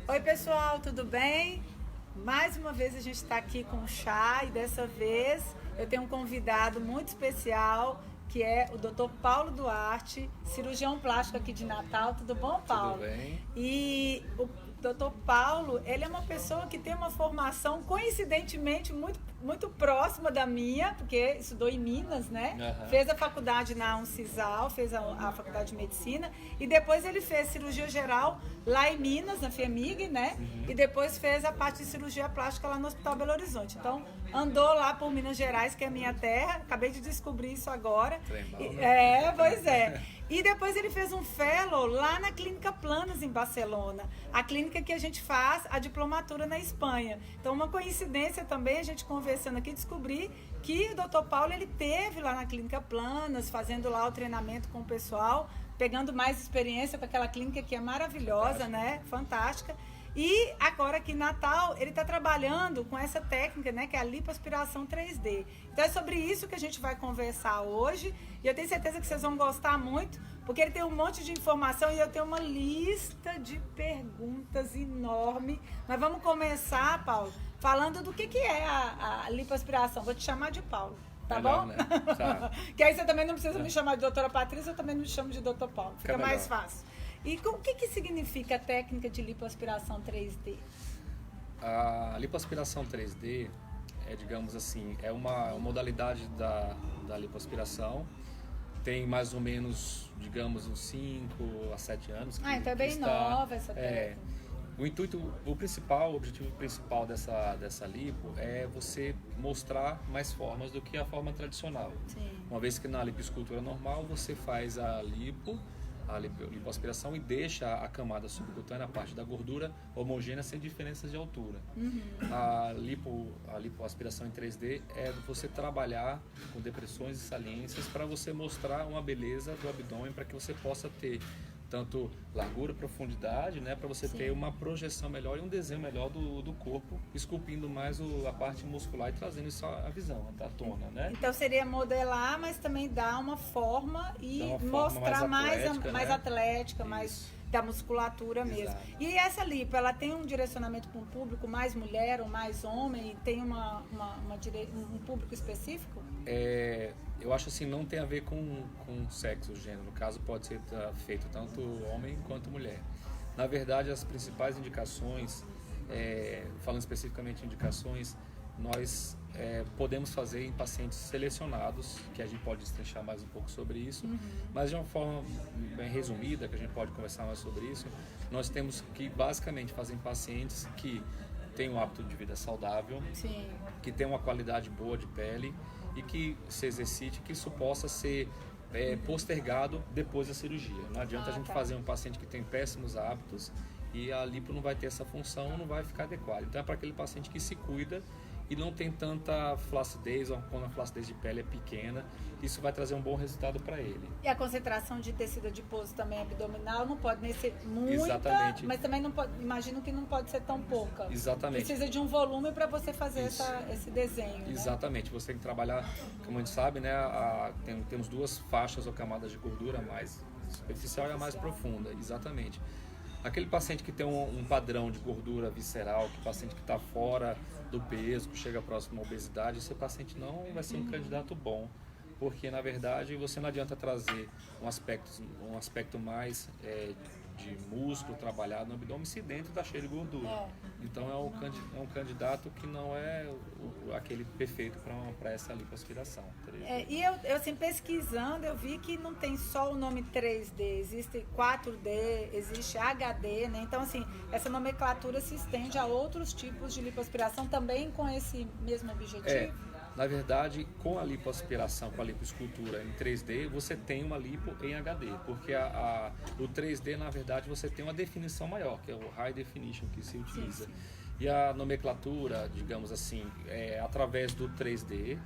Oi pessoal, tudo bem? Mais uma vez a gente está aqui com o chá e dessa vez eu tenho um convidado muito especial que é o Dr. Paulo Duarte, cirurgião plástico aqui de Natal. Tudo bom, Paulo? Tudo bem. E o Dr. Paulo, ele é uma pessoa que tem uma formação coincidentemente muito próxima da minha, porque estudou em Minas, né? Uhum. Fez a faculdade na Uncisal, fez a faculdade de medicina e depois ele fez cirurgia geral lá em Minas, na FEMIG, né? Uhum. E depois fez a parte de cirurgia plástica lá no Hospital Belo Horizonte. Então, andou lá por Minas Gerais, que é a minha terra. Acabei de descobrir isso agora. Pois é. E depois ele fez um fellow lá na Clínica Planas, em Barcelona. A clínica que a gente faz a diplomatura na Espanha. Então, uma coincidência também, a gente conversando aqui, descobri que o Dr. Paulo, ele teve lá na Clínica Planas, fazendo lá o treinamento com o pessoal, pegando mais experiência com aquela clínica que é maravilhosa, né? Fantástica. E agora aqui em Natal, ele está trabalhando com essa técnica, né, que é a lipoaspiração 3D. Então é sobre isso que a gente vai conversar hoje. E eu tenho certeza que vocês vão gostar muito, porque ele tem um monte de informação e eu tenho uma lista de perguntas enorme. Mas vamos começar, Paulo, falando do que é a lipoaspiração. Vou te chamar de Paulo. Tá melhor, bom? Né? Tá. Que aí você também não precisa me chamar de doutora Patrícia, eu também não me chamo de doutor Paulo. Fica mais fácil. E o que significa a técnica de lipoaspiração 3D? A lipoaspiração 3D é, digamos assim, é uma modalidade da lipoaspiração. Tem mais ou menos, digamos, uns 5 a 7 anos. Então é bem nova essa técnica. O objetivo principal dessa lipo é você mostrar mais formas do que a forma tradicional. Sim. Uma vez que na lipoescultura normal você faz a lipoaspiração e deixa a camada subcutânea, a parte da gordura homogênea, sem diferenças de altura. Uhum. A lipoaspiração em 3D é você trabalhar com depressões e saliências para você mostrar uma beleza do abdômen, para que você possa ter tanto largura, profundidade, né, para você ter uma projeção melhor e um desenho melhor do corpo, esculpindo mais a parte muscular e trazendo isso à visão, à tona, né? Então seria modelar, mas também dar uma forma e mostrar mais atlética, mais da musculatura mesmo. Exato. E essa lipo, ela tem um direcionamento para um público mais mulher ou mais homem? Tem um público específico? Eu acho assim, não tem a ver com sexo, gênero. No caso, pode ser feito tanto homem quanto mulher. Na verdade, as principais indicações, falando especificamente de indicações, nós podemos fazer em pacientes selecionados, que a gente pode destrinchar mais um pouco sobre isso, mas de uma forma bem resumida, que a gente pode conversar mais sobre isso, nós temos que basicamente fazer em pacientes que têm um hábito de vida saudável, Sim. que tem uma qualidade boa de pele e que se exercite, que isso possa ser postergado depois da cirurgia. Não adianta a gente fazer um paciente que tem péssimos hábitos e a lipo não vai ter essa função, não vai ficar adequada. Então é para aquele paciente que se cuida e não tem tanta flacidez, ou quando a flacidez de pele é pequena, isso vai trazer um bom resultado para ele. E a concentração de tecido adiposo também abdominal não pode nem ser muita, Exatamente. Mas também não pode, imagino que não pode ser tão pouca. Exatamente. Precisa de um volume para você fazer esse desenho. Exatamente. Né? Você tem que trabalhar, como a gente sabe, né, temos duas faixas ou camadas de gordura, a mais superficial e a mais profunda. Exatamente. Aquele paciente que tem um padrão de gordura visceral, que paciente que está fora do peso, que chega próximo à obesidade, esse paciente não vai ser um candidato bom, porque na verdade você não adianta trazer um aspecto mais de músculo trabalhado no abdômen se dentro está cheio de gordura. Então é um candidato que não é aquele perfeito para essa lipoaspiração. E eu assim, pesquisando, eu vi que não tem só o nome 3D, existe 4D, existe HD, né? Então assim, essa nomenclatura se estende a outros tipos de lipoaspiração também com esse mesmo objetivo? Na verdade, com a lipoaspiração, com a lipoescultura em 3D, você tem uma lipo em HD, porque o 3D, na verdade, você tem uma definição maior, que é o High Definition que se utiliza. Sim. E a nomenclatura, digamos assim, através do 3D,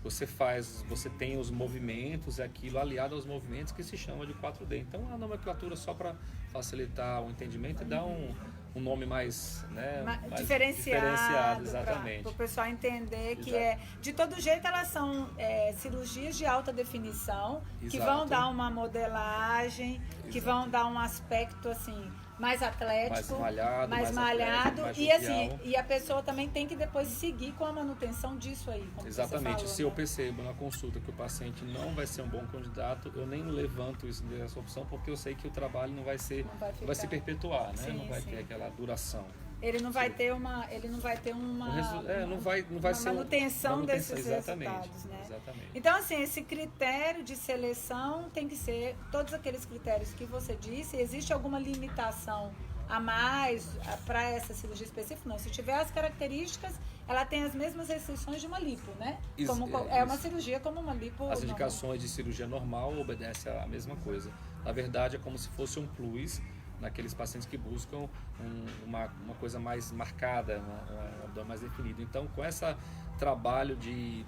você tem os movimentos, aquilo aliado aos movimentos que se chama de 4D. Então, a nomenclatura, só para facilitar o entendimento e dar um nome mais, né, mais diferenciado exatamente. Para o pessoal entender que Exato. de todo jeito elas são cirurgias de alta definição, que Exato. vão dar uma modelagem, que vão dar um aspecto assim mais atlético, mais malhado, mais e assim, e a pessoa também tem que depois seguir com a manutenção disso aí. Como exatamente. Você falou, se eu percebo na consulta que o paciente não vai ser um bom candidato, eu nem levanto isso dessa opção, porque eu sei que o trabalho não vai se perpetuar, né? Não vai ter aquela duração. Ele não vai ter uma manutenção desses resultados, né? Exatamente. Então, assim, esse critério de seleção tem que ser todos aqueles critérios que você disse. Existe alguma limitação a mais para essa cirurgia específica? Não. Se tiver as características, ela tem as mesmas restrições de uma lipo, né? Uma cirurgia como uma lipo. As indicações de cirurgia normal obedecem à mesma coisa. Na verdade, é como se fosse um plus naqueles pacientes que buscam uma coisa mais marcada, um abdômen mais definido. Então, com esse trabalho de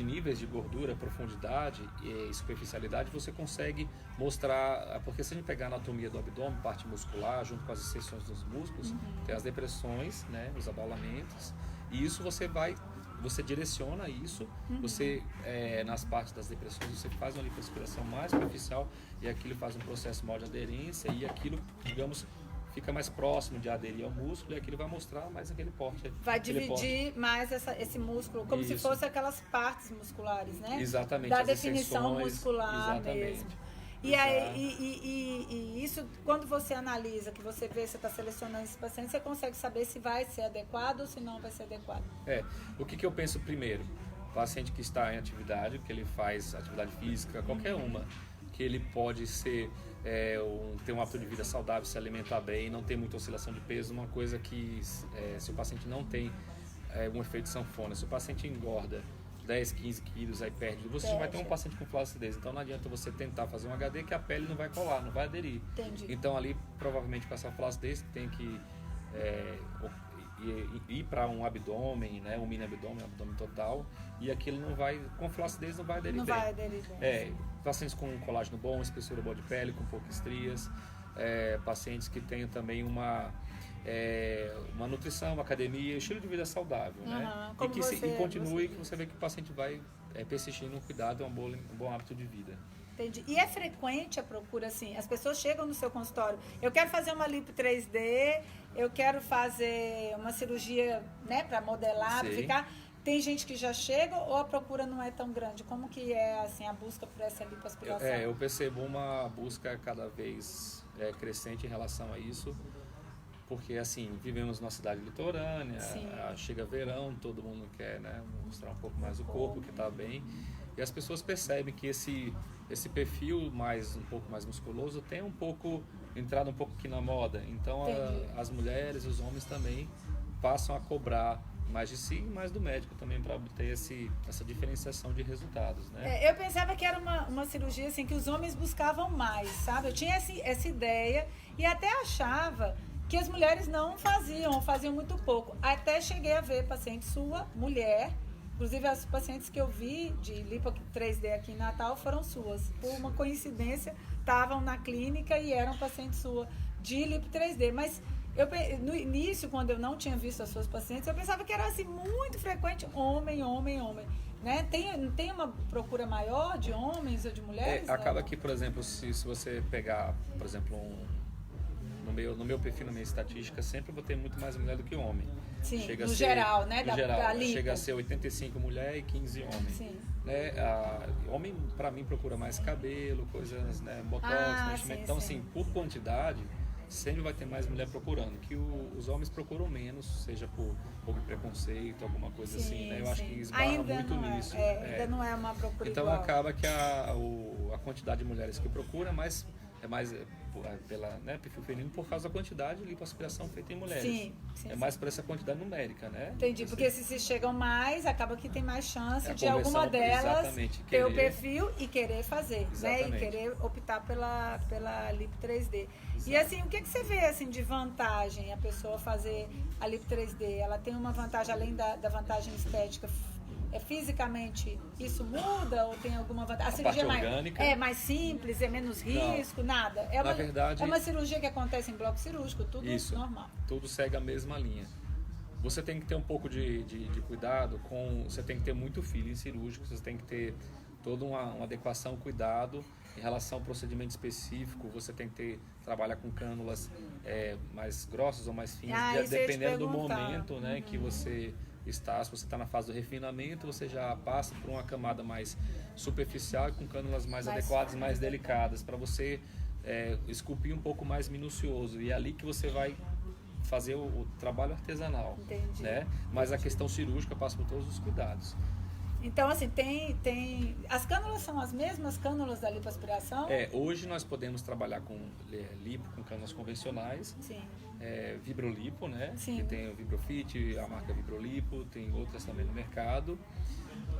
níveis de gordura, profundidade e superficialidade, você consegue mostrar, porque se a gente pegar a anatomia do abdômen, parte muscular, junto com as extensões dos músculos, tem as depressões, né, os abaulamentos, e isso você direciona isso, você nas partes das depressões você faz uma lipoaspiração mais superficial e aquilo faz um processo maior de aderência e aquilo, digamos, fica mais próximo de aderir ao músculo e aquilo vai mostrar mais aquele porte. Vai dividir mais esse músculo, como se fosse aquelas partes musculares, né? Exatamente. Da definição muscular mesmo. E, e isso, quando você analisa, que você vê, você está selecionando esse paciente, você consegue saber se vai ser adequado ou se não vai ser adequado. O que eu penso primeiro? O paciente que está em atividade, que ele faz atividade física, qualquer uma, que ele pode ser, ter um hábito de vida saudável, se alimentar bem, não ter muita oscilação de peso, uma coisa que se o paciente não tem um efeito sanfona, se o paciente engorda 10, 15 quilos, aí perde. Você já vai ter um paciente com flacidez. Então não adianta você tentar fazer um HD que a pele não vai colar, não vai aderir. Entendi. Então ali, provavelmente com essa flacidez, tem que ir para um abdômen, né, um mini abdômen, abdômen total, e aquilo não vai, com flacidez não vai aderir bem. Não vai aderir bem. Pacientes com colágeno bom, espessura boa de pele, com poucas estrias, pacientes que tenham também uma nutrição, uma academia, estilo de vida saudável, né? E continue, que você vê que o paciente vai persistir no cuidado, é um bom hábito de vida. Entendi. E é frequente a procura, assim, as pessoas chegam no seu consultório, eu quero fazer uma lipo 3D, eu quero fazer uma cirurgia, né, para modelar, ficar... Tem gente que já chega ou a procura não é tão grande? Como que é, assim, a busca por essa lipoaspiração? Eu percebo uma busca cada vez crescente em relação a isso. Porque, assim, vivemos numa cidade litorânea, chega verão, todo mundo quer, né, mostrar um pouco mais o corpo, que está bem. E as pessoas percebem que esse perfil um pouco mais musculoso tem entrado um pouco aqui na moda. Então, as mulheres, os homens também passam a cobrar mais de si e mais do médico também para obter essa diferenciação de resultados, né? Eu pensava que era uma cirurgia assim, que os homens buscavam mais, sabe? Eu tinha essa ideia e até achava que as mulheres não faziam, ou faziam muito pouco. Até cheguei a ver paciente sua, mulher, inclusive as pacientes que eu vi de lipo 3D aqui em Natal foram suas. Por uma coincidência, estavam na clínica e eram pacientes sua de lipo 3D. Mas no início, quando eu não tinha visto as suas pacientes, eu pensava que era assim, muito frequente, homem, né? Tem uma procura maior de homens ou de mulheres? Acaba que, por exemplo, se você pegar, por exemplo, no meu perfil, na minha estatística, sempre vou ter muito mais mulher do que homem. Sim, geral, né? Da lipo. Chega a ser 85 mulher e 15 homem. Sim. Né? Homem, para mim, procura mais cabelo, coisas, né? Botox, então, assim, por quantidade, sempre vai ter mais mulher procurando, que os homens procuram menos, seja por preconceito, alguma coisa assim, né? Eu acho que esbarra muito nisso. Ainda não é uma procura então igual. Acaba que a quantidade de mulheres que procuram é mais pela, né, perfil feminino por causa da quantidade de lipoaspiração feita em mulheres. Sim, mais por essa quantidade numérica, né? Entendi, porque se chegam mais, acaba que tem mais chance de alguma delas ter o perfil e querer fazer, né? E querer optar pela lipo 3D. Exato. E assim, o que você vê assim, de vantagem a pessoa fazer a lipo 3D? Ela tem uma vantagem, além da vantagem estética fisicamente isso muda ou tem alguma vantagem? A cirurgia parte orgânica? é mais simples, é menos risco, nada? Na verdade, é uma cirurgia que acontece em bloco cirúrgico, tudo isso, normal. Tudo segue a mesma linha. Você tem que ter um pouco de cuidado você tem que ter muito feeling cirúrgico, você tem que ter toda uma adequação, cuidado em relação ao procedimento específico, você tem que trabalhar com cânulas mais grossas ou mais finas, dependendo do momento, né, que você está. Se você está na fase do refinamento, você já passa por uma camada mais superficial e com cânulas mais adequadas, mais delicadas, para você esculpir um pouco mais minucioso, e é ali que você vai fazer o trabalho artesanal. Entendi. Né? Mas a questão cirúrgica passa por todos os cuidados. Então, assim, tem... As cânulas são as mesmas cânulas da lipoaspiração? Hoje nós podemos trabalhar com lipo, com cânulas convencionais. Sim. Vibrolipo, né? Sim. Que tem o Vibrofit, a marca Vibrolipo, tem outras também no mercado.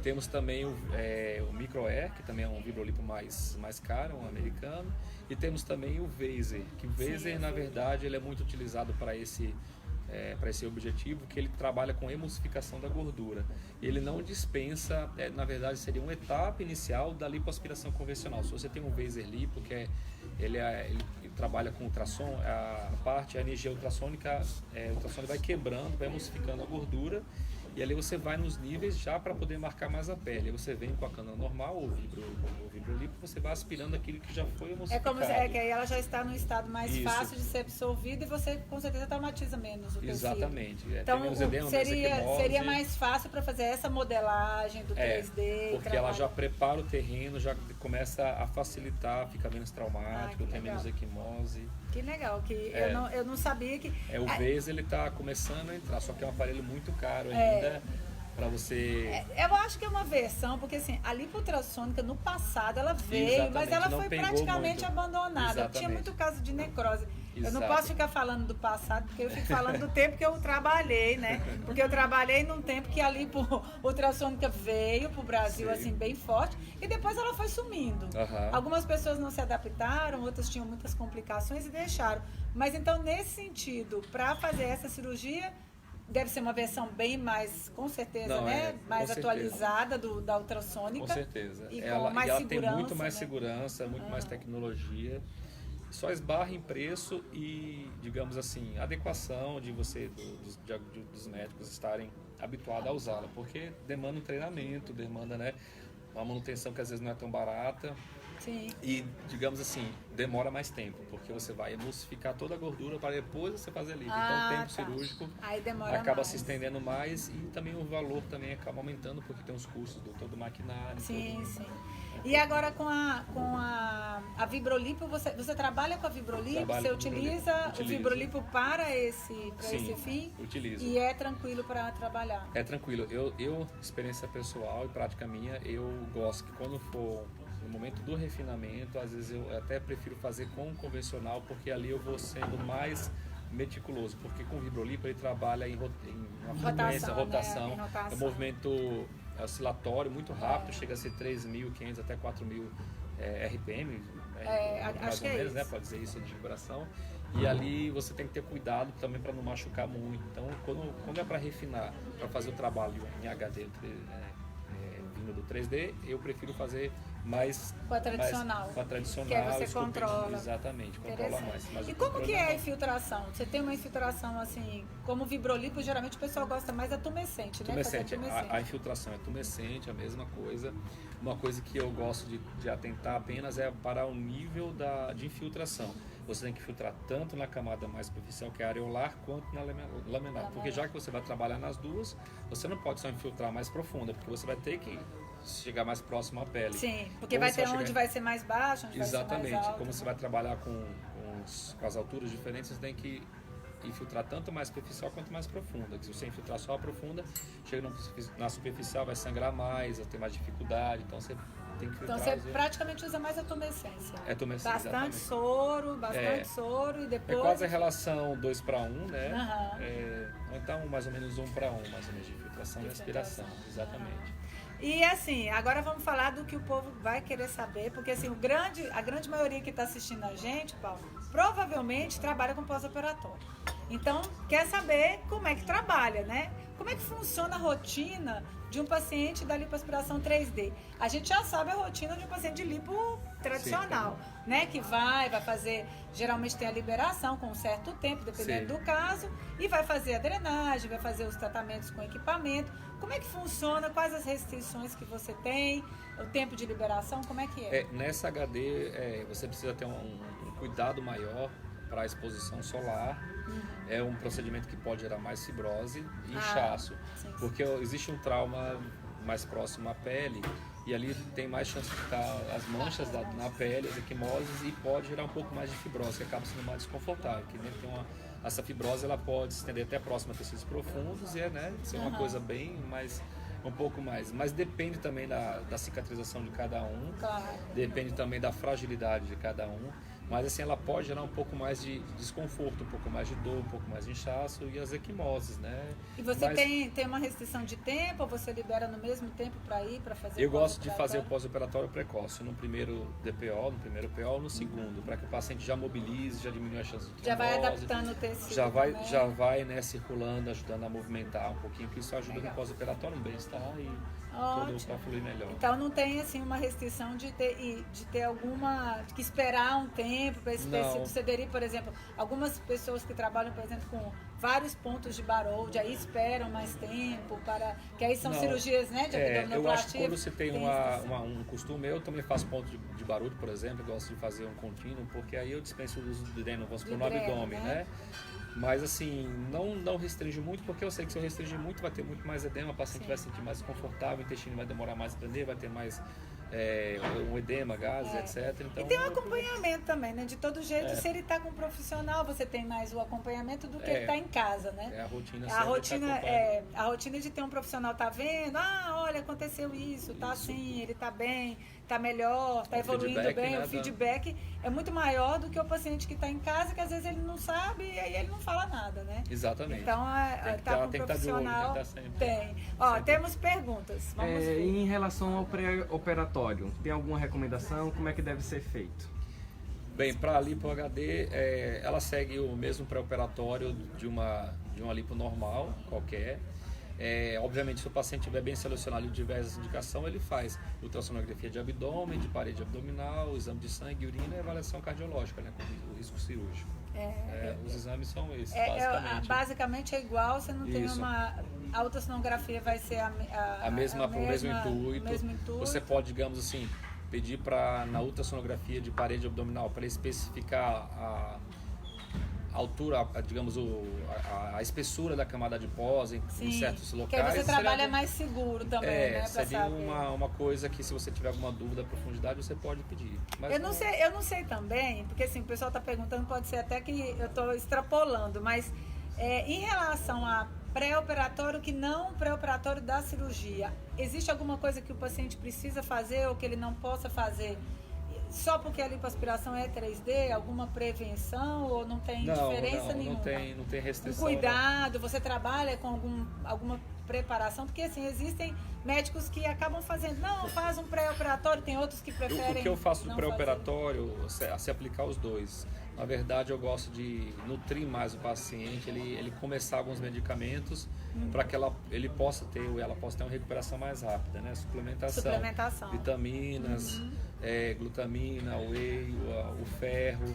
Temos também o Micro Air, que também é um Vibrolipo mais caro, um americano. E temos também o Vaser, que o Vaser, na verdade, ele é muito utilizado para esse objetivo, que ele trabalha com emulsificação da gordura. Ele não dispensa, na verdade, seria uma etapa inicial da lipoaspiração convencional. Se você tem um Vaser Lipo, que ele trabalha com ultrassom, a energia ultrassônica, o ultrassom vai quebrando, vai emulsificando a gordura, e ali você vai nos níveis já para poder marcar mais a pele. Aí você vem com a cânula normal, ou Vibrolipo, você vai aspirando aquilo que já foi emulsificado. Que aí ela já está no estado mais fácil de ser absorvida e você com certeza traumatiza menos o tecido. Exatamente. Então tem menos edema, seria mais fácil para fazer essa modelagem do 3D. Porque ela já prepara o terreno, já começa a facilitar, fica menos traumático, tem menos equimose. Que legal, que eu não sabia que... O Vaser, ele está começando a entrar, só que é um aparelho muito caro ainda para você... eu acho que é uma versão, porque assim, a lipoultrassônica no passado ela veio, mas ela foi praticamente abandonada. Exatamente. Tinha muito caso de necrose. Exato. Eu não posso ficar falando do passado, porque eu fico falando do tempo que eu trabalhei, né? Porque eu trabalhei num tempo que a lipoultrassônica veio pro Brasil, assim, bem forte, e depois ela foi sumindo. Algumas pessoas não se adaptaram, outras tinham muitas complicações e deixaram. Mas então, nesse sentido, para fazer essa cirurgia, deve ser uma versão bem mais, com certeza, mais atualizada da ultrassônica. Com certeza. E ela tem muito mais segurança, muito mais tecnologia. Só esbarra em preço e, digamos assim, adequação de dos médicos estarem habituados a usá-la, porque demanda um treinamento, demanda, né, uma manutenção que às vezes não é tão barata. Sim. E, digamos assim, demora mais tempo, porque você vai emulsificar toda a gordura para depois você fazer lipo. Então o tempo cirúrgico acaba se estendendo mais, e também o valor também acaba aumentando, porque tem os custos do todo o maquinário. Sim. E agora com a Vibrolipo, você trabalha com a Vibrolipo? Você utiliza o Vibrolipo para esse fim? Utilizo. E é tranquilo para trabalhar? É tranquilo. Eu, experiência pessoal e prática minha, eu gosto que quando for no momento do refinamento, às vezes eu até prefiro fazer com o convencional, porque ali eu vou sendo mais meticuloso, porque com o Vibrolipo ele trabalha em uma frequência, rotação, é um movimento oscilatório muito rápido, chega a ser 3.500 até 4.000 RPM, mais ou menos, né? Pode dizer isso de vibração. E ali você tem que ter cuidado também para não machucar muito. Então, quando é para refinar, para fazer o trabalho em HD, vindo do 3D, eu prefiro fazer mais com a tradicional. Que aí você controla. Exatamente, controla mais. Mas e como que é a infiltração? Você tem uma infiltração assim, como o Vibrolipo, geralmente o pessoal gosta mais da tumescente, né? A infiltração é tumescente, a mesma coisa. Uma coisa que eu gosto de atentar apenas é para o nível de infiltração. Você tem que filtrar tanto na camada mais superficial, que é a areolar, quanto na laminar. Porque já que você vai trabalhar nas duas, você não pode só infiltrar mais profunda, porque você vai ter que chegar mais próximo à pele. Sim, porque vai ter onde vai ser mais baixo, onde Exatamente. vai ser mais alto. Como você vai trabalhar com as alturas diferentes, você tem que infiltrar tanto mais superficial quanto mais profunda. Se você infiltrar só a profunda, chega na superficial, vai sangrar mais, vai ter mais dificuldade, então você tem que filtrar. Então você praticamente usa mais a tumescência. Bastante soro, e depois... É quase a relação 2:1, né? Então mais ou menos 1:1, mais ou menos, de filtração e aspiração, exatamente. E assim, agora vamos falar do que o povo vai querer saber, porque assim, a grande maioria que está assistindo a gente, Paulo, provavelmente trabalha com pós-operatório. Então, quer saber como é que trabalha, né? Como é que funciona a rotina de um paciente da lipoaspiração 3D? A gente já sabe a rotina de um paciente de lipo tradicional, né? Que vai fazer, geralmente tem a liberação com um certo tempo, dependendo do caso, e vai fazer a drenagem, vai fazer os tratamentos com equipamento. Como é que funciona? Quais as restrições que você tem? O tempo de liberação, como é que é? Nessa HD, você precisa ter um cuidado maior para a exposição solar. É um procedimento que pode gerar mais fibrose e inchaço, porque existe um trauma mais próximo à pele e ali tem mais chance de ficar as manchas na pele, as equimoses, e pode gerar um pouco mais de fibrose, que acaba sendo mais desconfortável. Que nem tem essa fibrose ela pode se estender até próximo a tecidos profundos e ser uma coisa bem mais... um pouco mais, mas depende também da cicatrização de cada um, depende também da fragilidade de cada um, mas assim, ela pode gerar um pouco mais de desconforto, um pouco mais de dor, um pouco mais de inchaço e as equimoses, né? E você tem uma restrição de tempo, ou você libera no mesmo tempo para ir, para fazer Eu gosto de fazer o pós-operatório precoce, no primeiro DPO, no primeiro PO ou no segundo, para que o paciente já mobilize, já diminua a chance de trombose. Já vai adaptando o tecido. Já vai circulando, ajudando a movimentar um pouquinho, que isso ajuda no pós-operatório, no bem-estar e tudo para fluir melhor. Então não tem assim uma restrição de ter alguma, que esperar um tempo para esse tecido se aderir, por exemplo, algumas pessoas que trabalham, por exemplo, com vários pontos de Barraud, aí esperam mais tempo para, que aí são cirurgias, né, de abdominoplastia. Eu acho que quando você tem um costume, eu também faço ponto de Barraud, por exemplo, eu gosto de fazer um contínuo, porque aí eu dispenso o uso do dreno, vamos supor, no abdômen, né? Mas assim, não restringe muito, porque eu sei que se eu restringir muito vai ter muito mais edema, o paciente vai se sentir mais confortável, o intestino vai demorar mais a prender, vai ter mais um edema, gases, etc. Então, e tem um acompanhamento também, né? De todo jeito, se ele está com um profissional, você tem mais o acompanhamento do que ele está em casa, né? A rotina de ter um profissional tá vendo, olha, aconteceu isso, tá assim, ele tá bem, tá melhor, tá evoluindo bem, o feedback é muito maior do que o paciente que está em casa, que às vezes ele não sabe e aí ele não fala nada, né? Exatamente. Então, tá com um profissional. Tem. Temos perguntas. Vamos ver. Em relação ao pré-operatório, tem alguma recomendação? Como é que deve ser feito? Bem, para a lipo HD, ela segue o mesmo pré-operatório de uma lipo normal, qualquer. Obviamente, se o paciente estiver bem selecionado e tiver essa indicação, ele faz ultrassonografia de abdômen, de parede abdominal, exame de sangue, urina e avaliação cardiológica, né, com o risco cirúrgico. Os exames são esses, basicamente. Basicamente é igual, você não tem uma... A ultrassonografia vai ser o mesmo intuito. Você pode, digamos assim, pedir na ultrassonografia de parede abdominal para especificar a altura, digamos, a espessura da camada adiposa em certos locais. Que aí você trabalha mais seguro também, né? Seria uma coisa que, se você tiver alguma dúvida, profundidade, você pode pedir. Mas eu não sei também, porque assim, o pessoal está perguntando, pode ser até que eu estou extrapolando, mas em relação a pré-operatório que não pré-operatório da cirurgia, existe alguma coisa que o paciente precisa fazer ou que ele não possa fazer? Só porque a lipoaspiração é 3D, alguma prevenção ou não tem diferença nenhuma? Não tem restrição. Cuidado, você trabalha com alguma preparação? Porque assim, existem médicos que acabam fazendo, faz um pré-operatório, tem outros que preferem. O que eu faço do pré-operatório é se aplicar os dois. Na verdade, eu gosto de nutrir mais o paciente, ele começar alguns medicamentos para que ele possa ter uma recuperação mais rápida, né? Suplementação. Vitaminas, glutamina, whey, o ferro.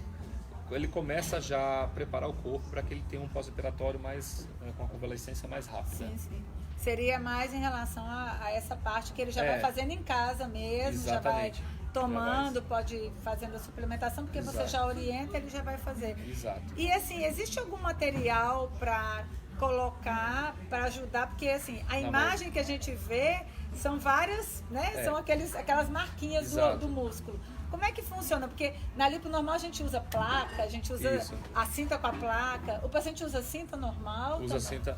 Ele começa já a preparar o corpo para que ele tenha um pós-operatório com uma convalescência mais rápida. Sim. Seria mais em relação a essa parte que ele já vai fazendo em casa mesmo, exatamente. Já vai tomando, pode ir fazendo a suplementação, porque você já orienta, ele já vai fazer. Exato. E assim, existe algum material para colocar, para ajudar? Porque assim, a imagem que a gente vê são várias, né? São aquelas marquinhas do músculo. Como é que funciona? Porque na lipo normal a gente usa placa, a gente usa a cinta com a placa. O paciente usa cinta normal? Usa cinta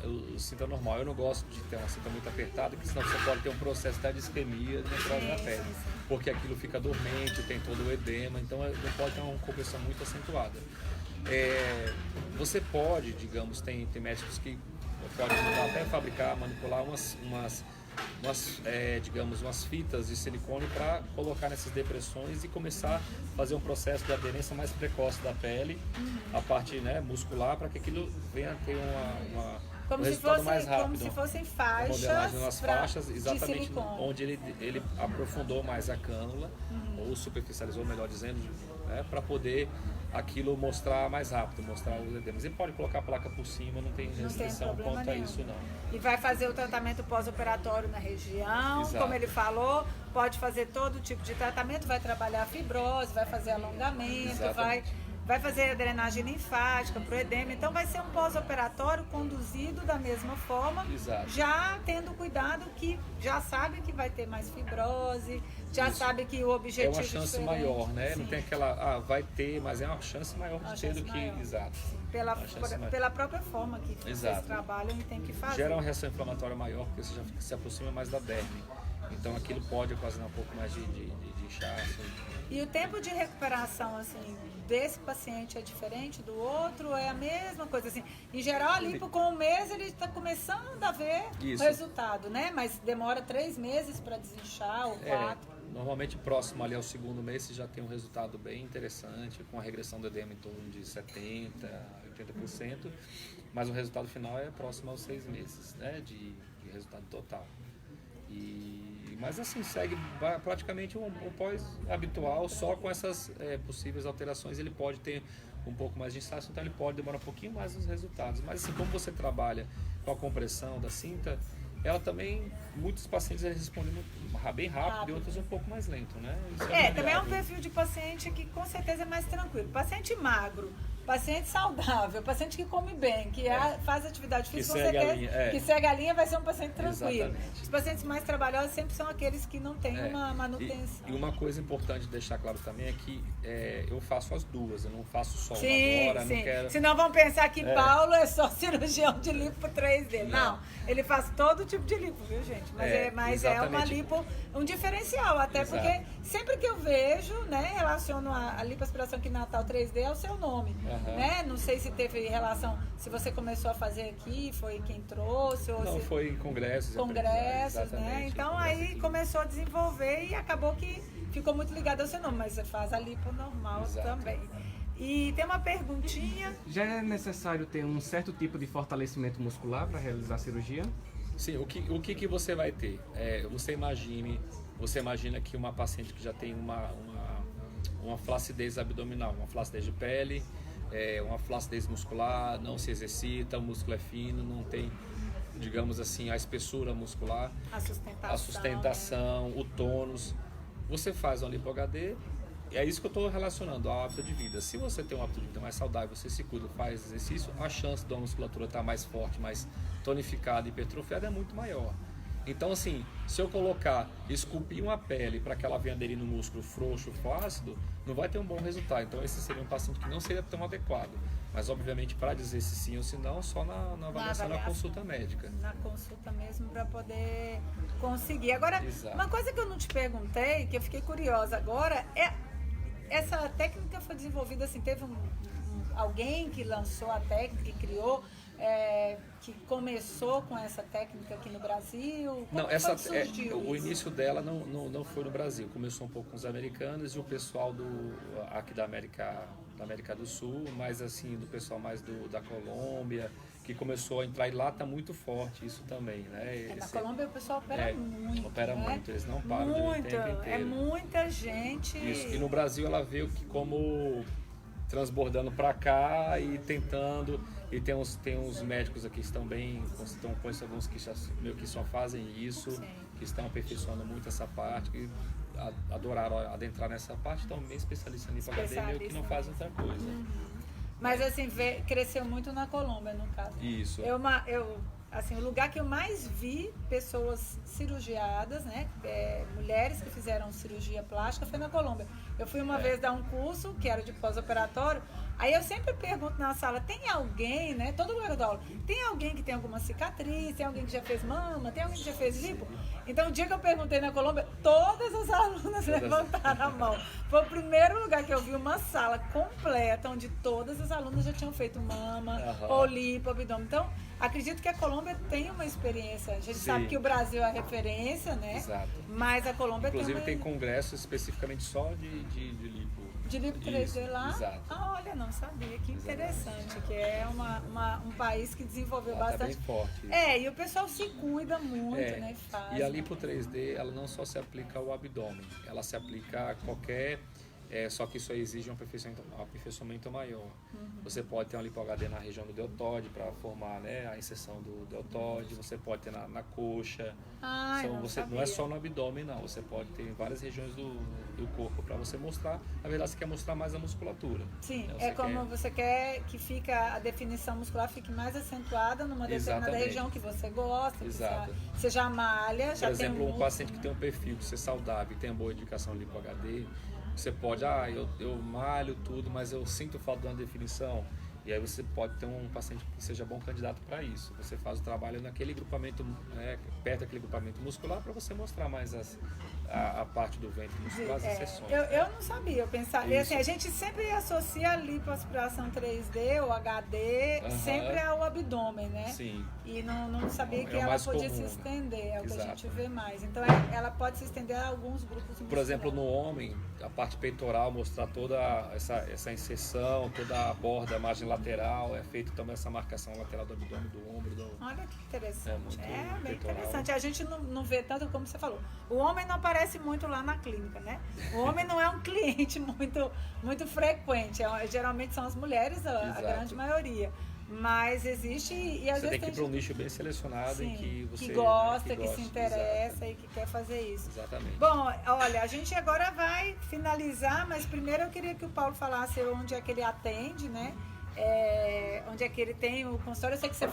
normal. Eu não gosto de ter uma cinta muito apertada, porque senão você pode ter um processo de isquemia necrose na pele. Porque aquilo fica dormente, tem todo o edema, então não pode ter uma compressão muito acentuada. Você pode, digamos, tem médicos que podem até fabricar, manipular umas digamos, umas fitas de silicone para colocar nessas depressões e começar a fazer um processo de aderência mais precoce da pele, a parte, né, muscular, para que aquilo venha a ter um resultado mais rápido. Como se fossem faixas, modelagem nas faixas, de exatamente silicone. onde ele aprofundou mais a cânula, ou superficializou, melhor dizendo, né, para poder aquilo mostrar mais rápido, mostrar os edemas. E pode colocar a placa por cima, não tem restrição quanto a isso, não. E vai fazer o tratamento pós-operatório na região, Exato. como ele falou, pode fazer todo tipo de tratamento, vai trabalhar a fibrose, vai fazer alongamento, vai fazer a drenagem linfática para o edema. Então vai ser um pós-operatório conduzido da mesma forma, Exato. já tendo cuidado que já sabe que vai ter mais fibrose, já sabe que o objetivo é uma chance maior, né? Sim. Não tem aquela, vai ter, mas é uma chance maior de ter do que, exato. Pela própria forma que vocês trabalham e tem que fazer. Gera uma reação inflamatória maior, porque você já se aproxima mais da derme. Então aquilo pode ocasionar um pouco mais de inchaço. E o tempo de recuperação, assim, desse paciente é diferente do outro? É a mesma coisa, assim? Em geral, a lipo com um mês ele está começando a ver o resultado, né? Mas demora 3 meses para desinchar, ou 4. Normalmente próximo ali ao 2º mês você já tem um resultado bem interessante, com a regressão do edema em torno de 70%, 80%, mas o resultado final é próximo aos 6 meses, né, de resultado total. Mas assim, segue praticamente um pós habitual, só com essas possíveis alterações ele pode ter um pouco mais de inchaço, então ele pode demorar um pouquinho mais nos resultados. Mas assim, como você trabalha com a compressão da cinta, ela também, muitos pacientes eles respondem bem rápido e outros um pouco mais lento, né? Também é um perfil de paciente que com certeza é mais tranquilo. Paciente magro, paciente saudável, paciente que come bem, que faz atividade física, com certeza, que segue a linha, vai ser um paciente tranquilo. Exatamente. Os pacientes mais trabalhosos sempre são aqueles que não têm uma manutenção. E uma coisa importante de deixar claro também é que eu faço as duas, eu não faço só uma agora, não quero... Senão vão pensar que Paulo é só cirurgião de lipo 3D. Não, ele faz todo tipo de lipo, viu, gente? Mas é uma lipo, um diferencial, até porque sempre que eu vejo, né, relaciono a lipoaspiração aqui Natal 3D é o seu nome. Né? Não sei se teve relação, se você começou a fazer aqui, foi quem trouxe ou não, foi em congressos, né? Então aí começou a desenvolver e acabou que ficou muito ligado ao seu nome, mas você faz a lipo normal também. E tem uma perguntinha. Já é necessário ter um certo tipo de fortalecimento muscular para realizar a cirurgia? Sim, o que você vai ter? Você imagina que uma paciente que já tem uma flacidez abdominal, uma flacidez de pele, uma flacidez muscular, não se exercita, o músculo é fino, não tem, digamos assim, a espessura muscular, a sustentação, o tônus. Você faz uma lipo HD, e é isso que eu estou relacionando ao hábito de vida. Se você tem um hábito de vida mais saudável, você se cuida, faz exercício, a chance da musculatura estar mais forte, mais tonificada e hipertrofiada é muito maior. Então, assim, se eu esculpir uma pele para que ela venha aderir no músculo frouxo, flácido, não vai ter um bom resultado. Então, esse seria um paciente que não seria tão adequado. Mas, obviamente, para dizer se sim ou se não, só na avaliação, na consulta médica. Na consulta mesmo, para poder conseguir. Agora, uma coisa que eu não te perguntei, que eu fiquei curiosa agora, essa técnica foi desenvolvida assim, teve alguém que lançou a técnica, que criou... que começou com essa técnica aqui no Brasil? O início dela não foi no Brasil. Começou um pouco com os americanos e o pessoal aqui da América do Sul, mas assim, do pessoal mais da Colômbia, que começou a entrar, e lá está muito forte isso também, né? Na Colômbia o pessoal opera muito. Opera muito, eles não param o tempo inteiro. É muita gente. Isso. E no Brasil ela veio como transbordando para cá e tentando, e tem uns médicos aqui que estão conheço alguns que só fazem isso, que estão aperfeiçoando muito essa parte, que adoraram adentrar nessa parte, estão bem especialistas em HD, meio que não fazem outra coisa. Mas assim, cresceu muito na Colômbia, no caso. Isso. Assim, o lugar que eu mais vi pessoas cirurgiadas, né, mulheres que fizeram cirurgia plástica, foi na Colômbia. Eu fui uma vez dar um curso, que era de pós-operatório, aí eu sempre pergunto na sala, tem alguém, né? Todo lugar que eu dou aula, tem alguém que tem alguma cicatriz, tem alguém que já fez mama, tem alguém que já fez lipo? Então, o dia que eu perguntei na Colômbia, todas as alunas levantaram a mão. Foi o primeiro lugar que eu vi uma sala completa, onde todas as alunas já tinham feito mama, ou lipo, abdômen. Então, acredito que a Colômbia tem uma experiência. A gente sabe que o Brasil é a referência, né? Exato. Mas a Colômbia Inclusive tem congressos especificamente só de lipo. De lipo 3D Isso, lá? exato. Ah, olha, não sabia. Que interessante. Que é um país que desenvolveu bastante. Tá bem forte. E o pessoal se cuida muito, né? Faz. E a lipo 3D, ela não só se aplica ao abdômen, ela se aplica a qualquer... só que isso aí exige um aperfeiçoamento maior. Você pode ter uma lipo HD na região do deltóide para formar, né, a inserção do deltóide, você pode ter na coxa. Não é só no abdômen, não. Você pode ter em várias regiões do corpo para você mostrar. Na verdade, você quer mostrar mais a musculatura. Sim, você quer que a definição muscular fique mais acentuada numa determinada região que você gosta. Exato. Que você já malha, já tem Por exemplo, um paciente que tem um perfil de ser saudável e tem uma boa indicação lipo HD, você pode, eu malho tudo, mas eu sinto falta de uma definição. E aí você pode ter um paciente que seja bom candidato para isso. Você faz o trabalho naquele grupamento, perto daquele grupamento muscular, para você mostrar mais a parte do ventre muscular, as inserções. Eu não sabia, eu pensava. E assim, a gente sempre associa a lipoaspiração 3D ou HD sempre ao abdômen, né? Sim. E não sabia que ela podia se estender, é o que a gente vê mais. Então ela pode se estender a alguns grupos musculares. Por exemplo, no homem, a parte peitoral, mostrar toda essa inserção, toda a borda, a margem lateral, é feito também essa marcação lateral do abdômen, do ombro. Olha que interessante. Bem peitoral. interessante. A gente não vê tanto como você falou. O homem não aparece muito lá na clínica, né? O homem não é um cliente muito frequente. Geralmente são as mulheres, a grande maioria. Mas existe e às vezes você tem que ir para um nicho bem selecionado em que você que gosta, que se interessa e que quer fazer isso. Exatamente. Bom, olha, a gente agora vai finalizar, mas primeiro eu queria que o Paulo falasse onde é que ele atende, né? Onde é que ele tem o consultório. Eu sei que você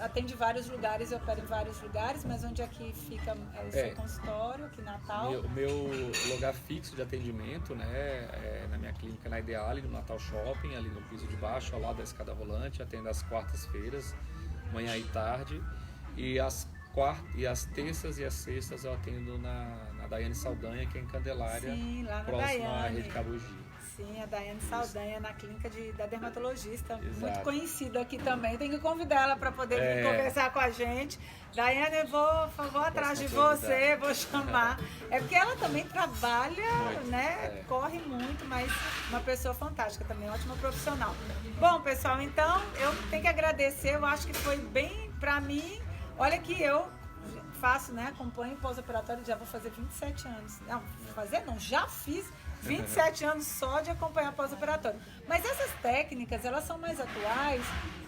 atende vários lugares e opera em vários lugares, mas onde é que fica o seu consultório, aqui em Natal? O meu lugar fixo de atendimento, né, é na minha clínica na Ideale, no Natal Shopping, ali no piso de baixo, ao lado da escada rolante. Atendo às quartas-feiras, manhã e tarde. E às terças e às sextas eu atendo na Daiane Saldanha, que é em Candelária, próximo à Rede Cabugi. Sim, a Daiane Saldanha, na clínica da dermatologista, muito conhecida aqui também. Tem que convidar ela para poder vir conversar com a gente. Daiane, eu vou atrás de você, vou chamar. É porque ela também trabalha, muito, né? Corre muito, mas uma pessoa fantástica também, ótima profissional. Bom, pessoal, então eu tenho que agradecer. Eu acho que foi bem, para mim, olha que eu faço, né? Acompanho pós-operatório, já vou fazer 27 anos. Não, já fiz 27 anos só de acompanhar pós-operatório. Mas essas técnicas, elas são mais atuais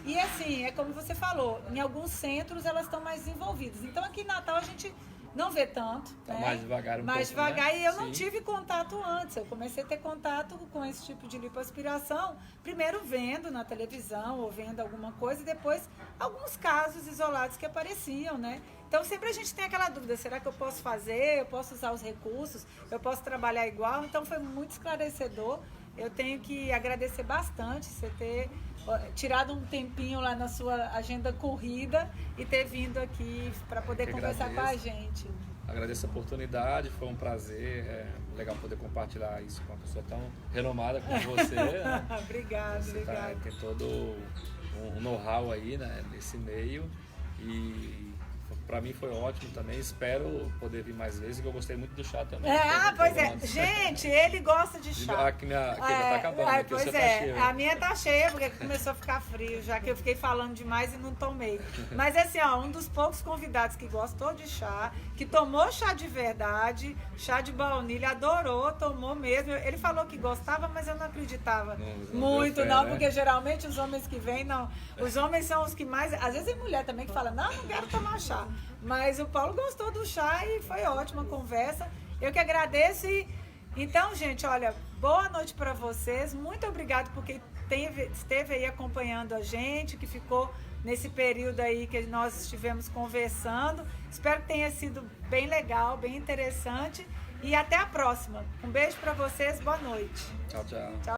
e, assim, é como você falou, em alguns centros elas estão mais desenvolvidas. Então, aqui em Natal a gente não vê tanto. Tá, né? Mais devagar mais pouco, devagar, né? E eu não tive contato antes. Eu comecei a ter contato com esse tipo de lipoaspiração, primeiro vendo na televisão ou vendo alguma coisa e depois alguns casos isolados que apareciam, né? Então, sempre a gente tem aquela dúvida, será que eu posso fazer? Eu posso usar os recursos? Eu posso trabalhar igual? Então, foi muito esclarecedor. Eu tenho que agradecer bastante você ter tirado um tempinho lá na sua agenda corrida e ter vindo aqui para poder conversar com a gente. Agradeço a oportunidade, foi um prazer, legal poder compartilhar isso com uma pessoa tão renomada como você. Né? Obrigada. Tem todo um know-how aí, né, nesse meio e para mim foi ótimo também, espero poder vir mais vezes, que eu gostei muito do chá também. Pois é. Gente, ele gosta de chá. Aqui tá acabando, pois tá cheio. A minha tá cheia, porque começou a ficar frio, já que eu fiquei falando demais e não tomei. Mas assim, um dos poucos convidados que gostou de chá, que tomou chá de verdade, chá de baunilha, adorou, tomou mesmo. Ele falou que gostava, mas eu não acreditava muito, não, porque geralmente os homens que vêm, não. Os homens são os que mais... Às vezes tem mulher também que fala, não quero tomar chá. Mas o Paulo gostou do chá e foi ótima a conversa. Eu que agradeço. Então, gente, olha, boa noite para vocês. Muito obrigado por quem esteve aí acompanhando a gente, que ficou nesse período aí que nós estivemos conversando. Espero que tenha sido bem legal, bem interessante. E até a próxima. Um beijo para vocês, boa noite. Tchau, tchau.